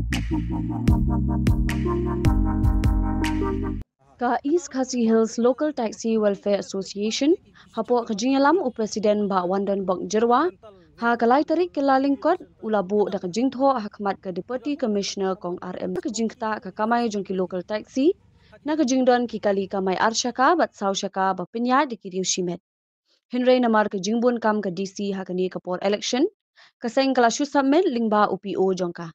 Ka East Khasi Hills Local Taxi Welfare Association hapok kejingalam u Presiden Ba Wandan Bok Jerwa ha kalai tarik kelalingkot ulabu da kejingtho hakmat ke Deputy Commissioner kong RM kejingta ka kamai jongki local taxi na kejingdon ki kali kamai arshaka bat saushaka ba pinya di kiriu shimet Henry namar kejingbun kam ke DC hakani kapor election kaseng kala submit lingba UPO jongka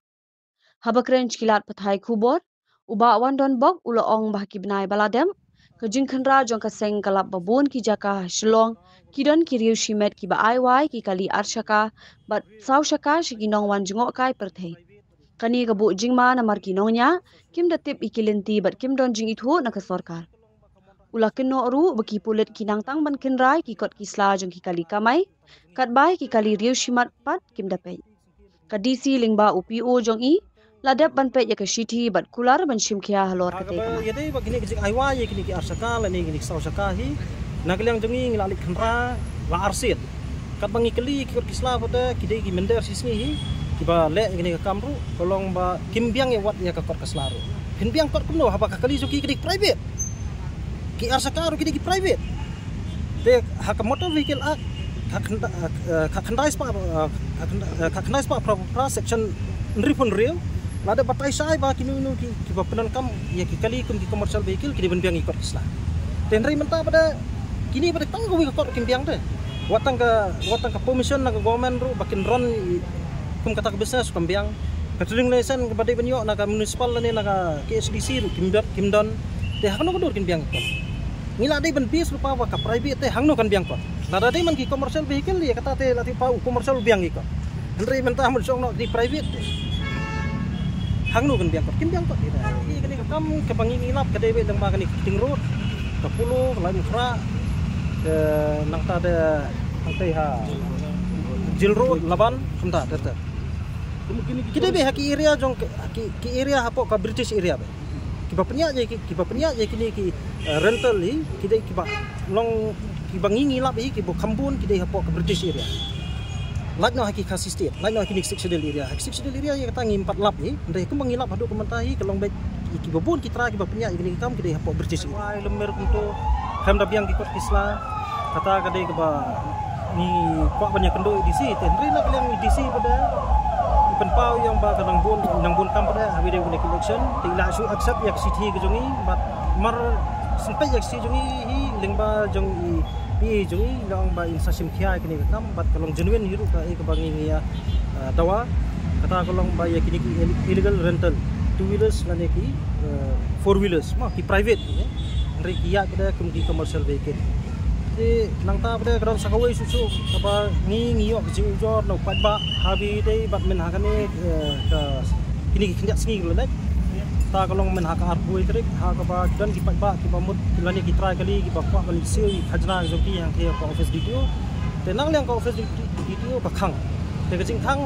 habakren kilat pathai khubor uba wandon bok uloong bahki benai baladem kejing khenra jong kaseng kalap babon ki jaka shlong kidon kiriu shimet ki ba IY ki kali arshaka bat saushaka shiginong wan jingok kai perthei kani kabu jingma namar ki nongnya kim datip ikilinti bat kim don jing ithu na ka sarkar ulakin no ru baki pulit kinang tang ban kenrai ki kot kisla jong ki kali kamai kat bai ki kali riu shimat pat kim dapai kadisi lingba UPO jong i ladap ban pe ya ke shiti bat kular ban shimkhia halor kate kama yede bagini gijik aywa ye kini ki arsaka la ni gini sausaka hi nagaliang jongi ngilalik khanra la arsit kat bangi keli ki kisla pada kidai ki mender sisni hi kiba le gini ka kamru kolong ba kimbiang ye wat ya ka kot kaslaru kimbiang kot kumno haba ka kali joki kidi private ki arsaka ru kidi ki private te hak motor vehicle act hak khandai spa pra section nripun real lada batai sai ba kini nu ki bapenan kam ya ki kali kum ki commercial vehicle kini benbiang ikot isla tenri menta pada kini pada tanggu wi ikot kimbiang de watang ka permission na government ru bakin ron kum kata business kimbiang katring license ke badai benyo na ka municipal ni na ka KSDC ru kimdon de hakno kodur kimbiang ikot ngila dai ben bis rupa wa ka private te hangno kan biang kot lada dai man ki commercial vehicle ya kata te lati pa commercial biang ikot tenri menta mun song no di private de hangnu kan biang kot kim biang kot ida i kani kam ke pangingilap ke dewe dang magani ting road ke pulo lain fra ke nang ta de nang tai ha jil road laban kamta ter ki dewe haki area jong ki area hapo ka British area be ki ba penya je kini ki rental hi ki de ki ba long ki bangingilap hi ki bo kambun ki de hapo ka British area like no haki Khasi state like no haki sexual area yang kata ngi 4 lap ni ndai ku mangilap hadu komentahi kalong baik iki babun kitra ki bapnya iki kam ki dei hapo bercis wai lemer kunto kam da biang ki kot kisla kata kadai ke ba ni kwa banyak kendo di si tenri nak yang di si pada penpau yang ba kadang bun kam pada habi dei election tila su accept yak city ke jongi bat mar sampai yak si jongi hi lengba jong pi jongi long ba insasim khia kini kam bat kalong genuine hiru ka e bangi ya tawa kata kalong ba ya kini illegal rental two wheelers lane ki four wheelers ma ki private ni ngri kiya kada kumki commercial vehicle te nang ta pada ground sakawai susu apa ngi yok ji ujor no pat ba habi dei bat men hakane ka kini kinjak singi lane ta kalong men hak arbu itrik ha ka ba dan ki pat ba ki bamut lani ki try kali ki ba kwa kali siu khajna joki yang ke ko office video te nang liang ko office video ka khang te ka jing thang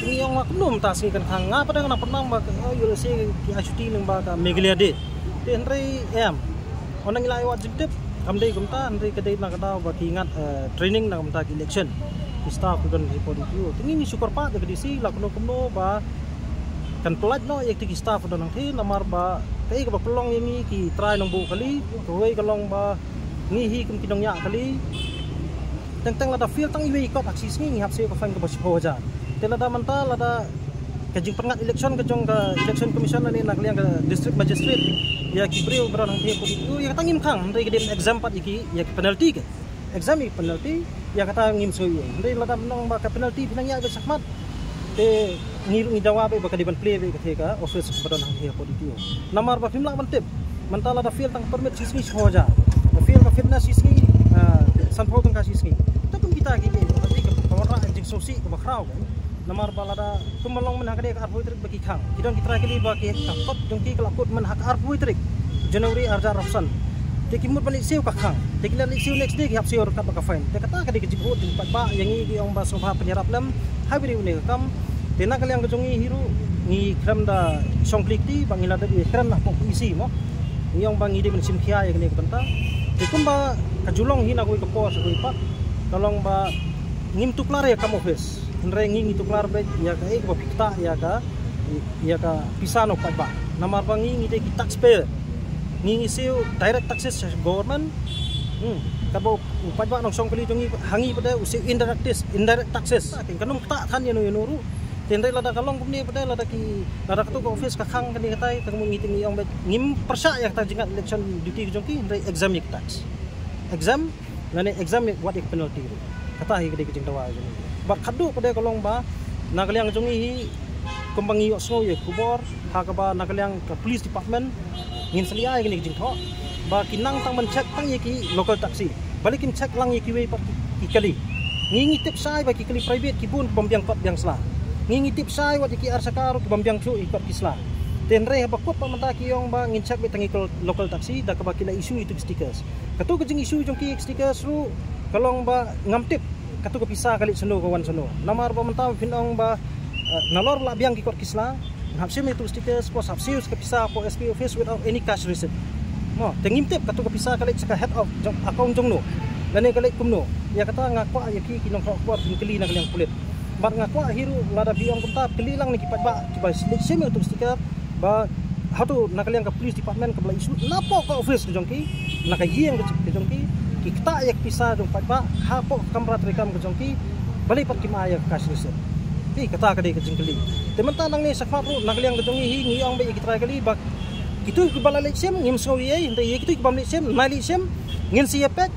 ni yang mak num ta sing kan khang nga pada na pernah ba yo se ki achuti nang ba ka meglia de te ndrei em onang ilai wat jip kam dei kumta ndrei ka dei na ka ba ki ngat training na kumta ki election ki staff don hi video tingi ni syukur pa de di si la kuno ba kan pelat no yak tiki staff do nang thi namar ba kai ka pelong yang ki try nang bu kali roi kalong ba ngi hi kum kinong ya kali teng la da feel tang iwe ikot aksis ngi hap se ko fang ka ba sipo ja tela da manta la da kajing pengat election ka jong ka election commission ni nak liang ka district magistrate ya ki breu bra nang thi ko itu ya tangim khang ndai ka exam pat iki ya penalty ke exam ni penalty ya kata ngim so ye ndai la da nang ba ka penalty pinang ya ka sakmat te ngi jawab be bakal diban play be ka office badon hang he politio namar ba fimla ban tip mentala da feel tang permit sisni hoja da feel ka fitness sisni san pho tang ka sisni tatum kita ki be tapi ka pawara anjing sosi ka bakrau kan namar ba lada kumalong men hakade ka arbu trik baki khang kidon kitra kali ba ki takot jongki kelakut men hak arbu trik Januari arja rafsan te kimut balik siu ka khang te kila siu next day ki hap siu ka ba ka fine te kata ka di jibut di pat ba yang ngi ong ba sobha penyerap lam habiri une kam tena kali yang kejongi hiru ngi kram da songklik ti bangila da kram na pok isi mo ngiyong bang ide men sim khia ya kini kenta tikum ba kajulong hina ko ko sa ko ipat kalong ba ngim tuklar ya kam office nre ngi tuklar be ya ka ek ba pikta ya ka ia ka pisano pa ba namar bangi ngi de taxpayer ngi siu direct taxes government kabo pa ba nong song kali jongi hangi pada usi indirect taxes kanum ta than yanu ru tenre lada kalong kumni pada lada tu ko office ka khang kani katai tang mo meeting yong ngim persa ya ta jingat election duty jongi exam yek tax exam ngane exam what ik penalty kata hi gede jing tawa jongi ba khadu pada kalong ba nagaliang jongi hi kumbangi osno ye kubor hakaba nagaliang ka police department ngin selia gini jing tho ba kinang tang man check tang ye ki local taxi balikin check lang ye ki we pa kali ngingi tip sai ba ki kali private ki pun bombyang kot biang sla ngingi tip sai wa ki arsakaro ki bombyang chu ikot kisla tenre ba kot pa manta ki yong ba ngin check be tangi local taxi da ka ba kila issue itu stickers katu ke jing issue jong ki stickers ru kalong ba ngam tip katu ke pisah kali seno kawan seno namar ba manta pinong ba nalor la biang ki kot kisla hapsim itu stickers pos hapsiu ke pisah po SP office without any cash receipt mo tengim tip katu ke pisah kali saka head of account jong no lane kali kumno ya kata ngakwa ya ki kinong kuat kili na kaliang kulit bar ngakwa hiru lada biang kumta kili lang ni kipat ba kiba sim itu sticker ba hatu na kaliang ka police department ka bla isu lapo ka office jong ki na ka yeng ke jong ki kita ya pisah jong pat ba hapo kamrat rekam ke jong ki bali pat ki ma ya cash receipt pi kata ka de ke jing kili tementan nang ni sakmat ru na kaliang ke jong hi ngi ong be ikitra kali ba itu ke bala lek sim ngim so ye inte ye kitu ke bam lek sim nai lek sim ngin siapet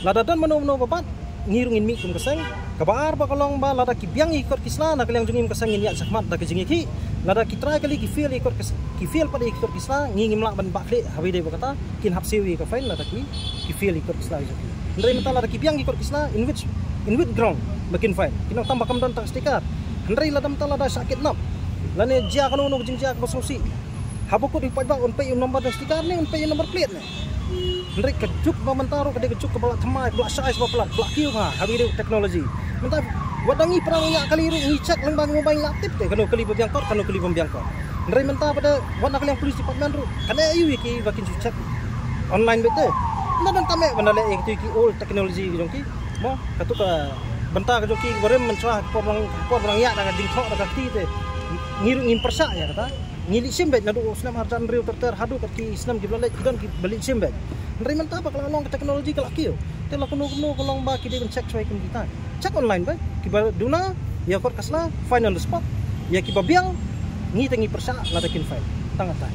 lada dan mano babat ngirungin mi kum keseng kabar ba kalong ba lada ki biang ikot kisla na kaliang jungim keseng ya sakmat da ke jingi ki lada ki try kali ki feel ikot ki feel pada ikot kisla ngingim lak ban bakle hawi de kata kin hapsiwi ka fain lada ki feel ikot kisla jo ndre mata lada ki biang ikot kisla in which ground makin fain kinong tambah kam don tak stiker ndre lada mata lada sakit nap lane jia kanu no jing jia ka sosi haboko di pajak on pay nomor stiker ni on pay nomor plate ni ndre kejuk ba mentaro kade kejuk ke balak thmai balak size ba pelat balak kiu ha habi de teknologi menta wadangi perang nya kali ru ngicek lang bang mobile laptop te kanu kali bombyang kot kanu kali bombyang kot ndre menta pada wana kali yang police department ru kane ayu ki bakin check online bete ndan tame bandale ek ki old technology jong ki mo katu ka benta ka jong ki borem menswa por lang ya dengan ding thok da ti te ngiru ngim persa ya kata ngili simbet nadu snam harjan riu terter hadu ki snam ki blale dan ki balik simbet ndre menta apa kalau long teknologi kala kiu te la kuno kolong ba ki de check choi kum kita check online ba ki ba duna ya kot kasla fine on the spot ya ki ba biang ngi tengi persa la takin fine tangatai